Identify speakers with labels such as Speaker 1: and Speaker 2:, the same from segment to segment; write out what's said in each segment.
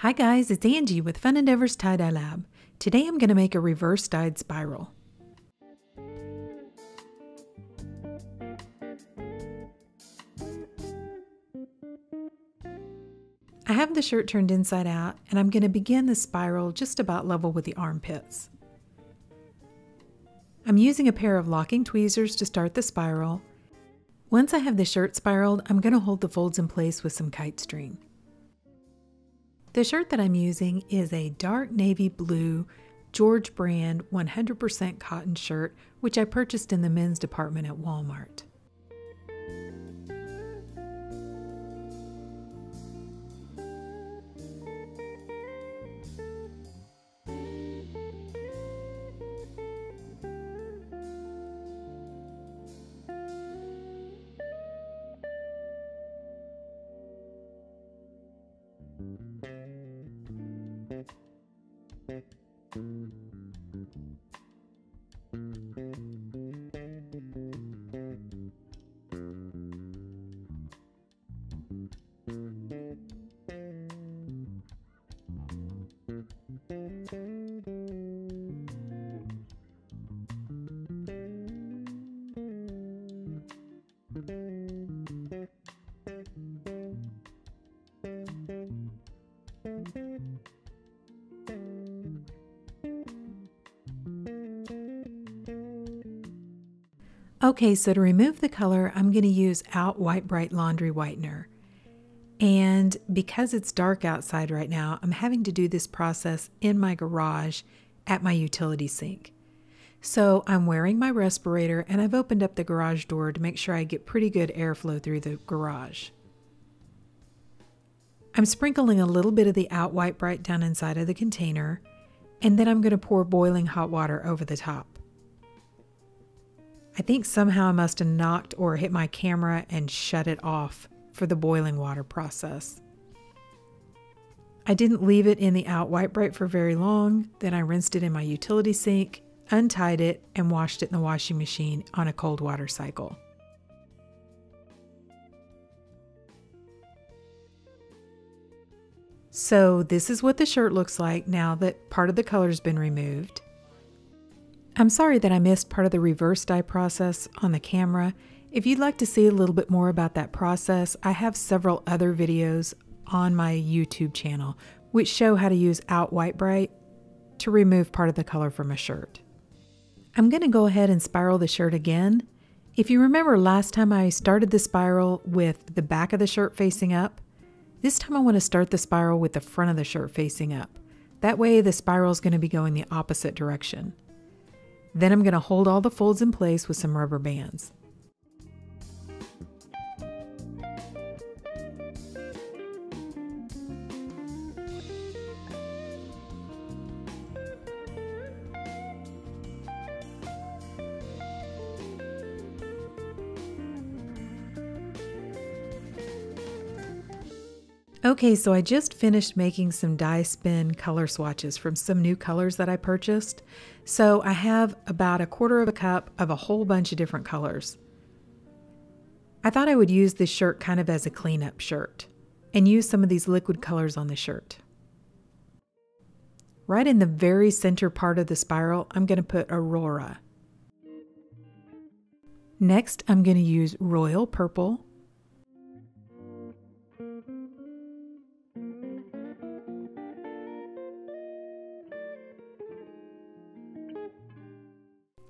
Speaker 1: Hi guys, it's Angie with Fun Endeavors Tie-Dye Lab. Today I'm going to make a reverse dyed spiral. I have the shirt turned inside out and I'm going to begin the spiral just about level with the armpits. I'm using a pair of locking tweezers to start the spiral. Once I have the shirt spiraled, I'm going to hold the folds in place with some kite string. The shirt that I'm using is a dark navy blue George brand 100% cotton shirt, which I purchased in the men's department at Walmart. Okay, so to remove the color, I'm going to use Out White Brite laundry whitener. And because it's dark outside right now, I'm having to do this process in my garage at my utility sink. So I'm wearing my respirator and I've opened up the garage door to make sure I get pretty good airflow through the garage. I'm sprinkling a little bit of the Out White Brite down inside of the container, and then I'm going to pour boiling hot water over the top. I think somehow I must have knocked or hit my camera and shut it off for the boiling water process. I didn't leave it in the Out White Brite for very long. Then I rinsed it in my utility sink, untied it, and washed it in the washing machine on a cold water cycle. So this is what the shirt looks like now that part of the color's been removed. I'm sorry that I missed part of the reverse dye process on the camera. If you'd like to see a little bit more about that process, I have several other videos on my YouTube channel which show how to use Out White Brite to remove part of the color from a shirt. I'm going to go ahead and spiral the shirt again. If you remember last time I started the spiral with the back of the shirt facing up, this time I want to start the spiral with the front of the shirt facing up. That way the spiral is going to be going the opposite direction. Then I'm going to hold all the folds in place with some rubber bands. Okay, so I just finished making some Dyespin color swatches from some new colors that I purchased. So I have about 1/4 cup of a whole bunch of different colors. I thought I would use this shirt kind of as a cleanup shirt and use some of these liquid colors on the shirt. Right in the very center part of the spiral, I'm going to put Aurora. Next, I'm going to use Royal Purple.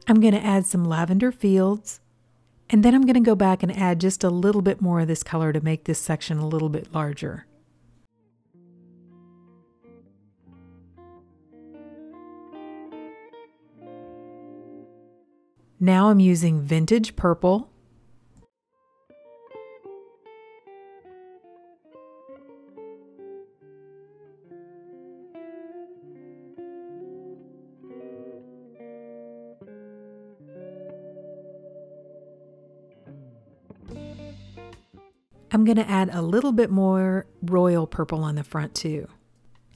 Speaker 1: I'm going to add some Lavender Fields, and then I'm going to go back and add just a little bit more of this color to make this section a little bit larger. Now I'm using Vintage Purple. I'm going to add a little bit more Royal Purple on the front too.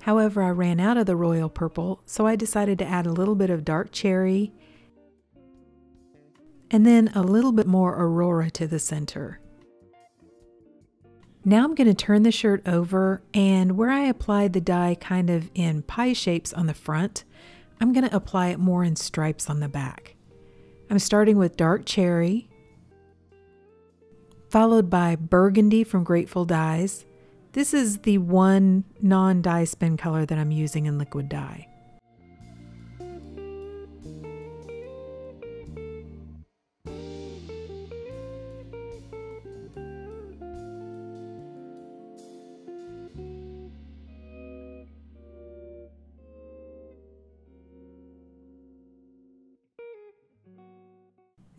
Speaker 1: However, I ran out of the Royal Purple, so I decided to add a little bit of Dark Cherry and then a little bit more Aurora to the center. Now I'm going to turn the shirt over, and where I applied the dye kind of in pie shapes on the front, I'm going to apply it more in stripes on the back. I'm starting with dark cherry, followed by burgundy from Grateful Dyes. This is the one non-Dyespin color that I'm using in liquid dye.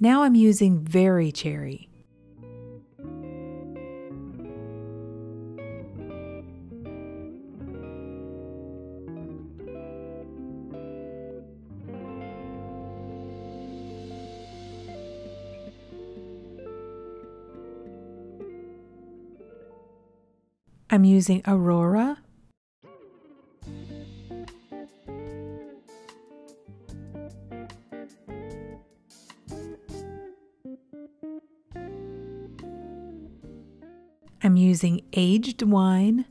Speaker 1: Now I'm using Very Cherry. I'm using Aurora. I'm using Aged Wine.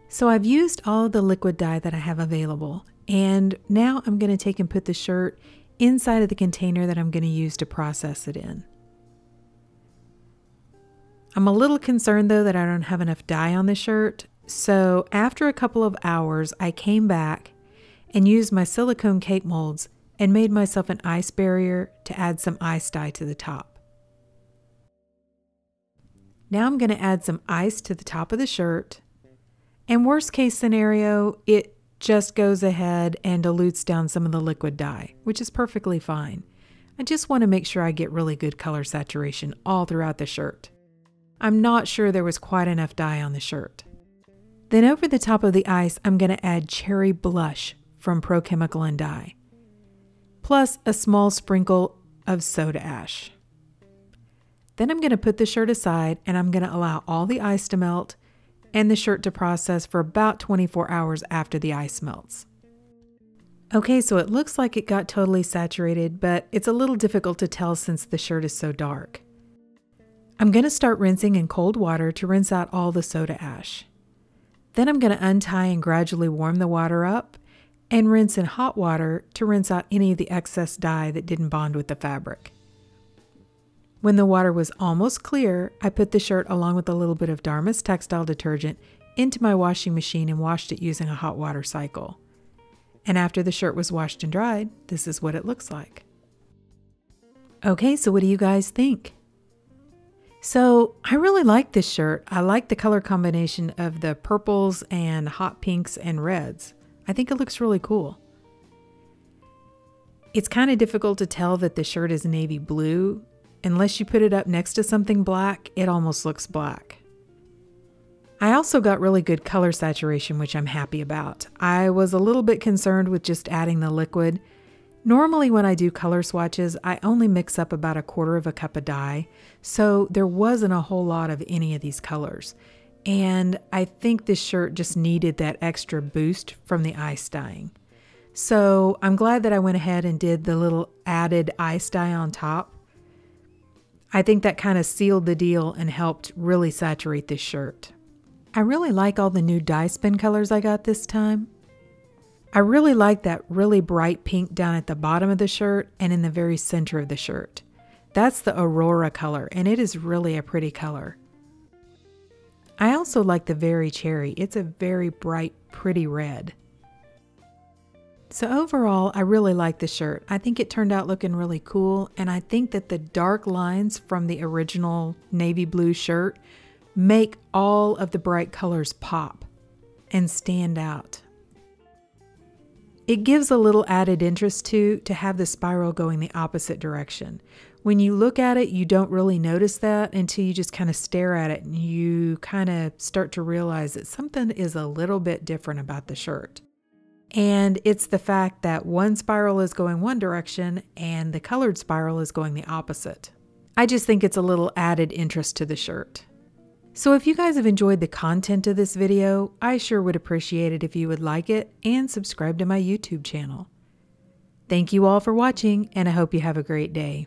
Speaker 1: So I've used all of the liquid dye that I have available, and now I'm going to take and put the shirt inside of the container that I'm going to use to process it in. I'm a little concerned though that I don't have enough dye on the shirt, so after a couple of hours I came back and used my silicone cake molds and made myself an ice barrier to add some ice dye to the top. Now I'm going to add some ice to the top of the shirt, and worst case scenario, it just goes ahead and dilutes down some of the liquid dye, which is perfectly fine. I just want to make sure I get really good color saturation all throughout the shirt. I'm not sure there was quite enough dye on the shirt. Then over the top of the ice, I'm going to add Cherry Blush from Pro Chemical and Dye, plus a small sprinkle of soda ash. Then I'm going to put the shirt aside, and I'm going to allow all the ice to melt and the shirt to process for about 24 hours after the ice melts. Okay, so it looks like it got totally saturated, but it's a little difficult to tell since the shirt is so dark. I'm going to start rinsing in cold water to rinse out all the soda ash. Then I'm going to untie and gradually warm the water up and rinse in hot water to rinse out any of the excess dye that didn't bond with the fabric. When the water was almost clear, I put the shirt along with a little bit of Dharma's textile detergent into my washing machine and washed it using a hot water cycle. And after the shirt was washed and dried, this is what it looks like. Okay, so what do you guys think? So I really like this shirt. I like the color combination of the purples and hot pinks and reds. I think it looks really cool. It's kind of difficult to tell that the shirt is navy blue. Unless you put it up next to something black, it almost looks black. I also got really good color saturation, which I'm happy about. I was a little bit concerned with just adding the liquid. Normally when I do color swatches, I only mix up about 1/4 cup of dye, so there wasn't a whole lot of any of these colors. And I think this shirt just needed that extra boost from the ice dyeing. So I'm glad that I went ahead and did the little added ice dye on top. I think that kind of sealed the deal and helped really saturate this shirt. I really like all the new Dyespin colors I got this time. I really like that really bright pink down at the bottom of the shirt and in the very center of the shirt. That's the Aurora color, and it is really a pretty color. I also like the Very Cherry. It's a very bright, pretty red. So overall, I really like the shirt. I think it turned out looking really cool, and I think that the dark lines from the original navy blue shirt make all of the bright colors pop and stand out. It gives a little added interest to have the spiral going the opposite direction. When you look at it, you don't really notice that until you just kind of stare at it and you kind of start to realize that something is a little bit different about the shirt. And it's the fact that one spiral is going one direction and the colored spiral is going the opposite. I just think it's a little added interest to the shirt. So if you guys have enjoyed the content of this video, I sure would appreciate it if you would like it and subscribe to my YouTube channel. Thank you all for watching, and I hope you have a great day.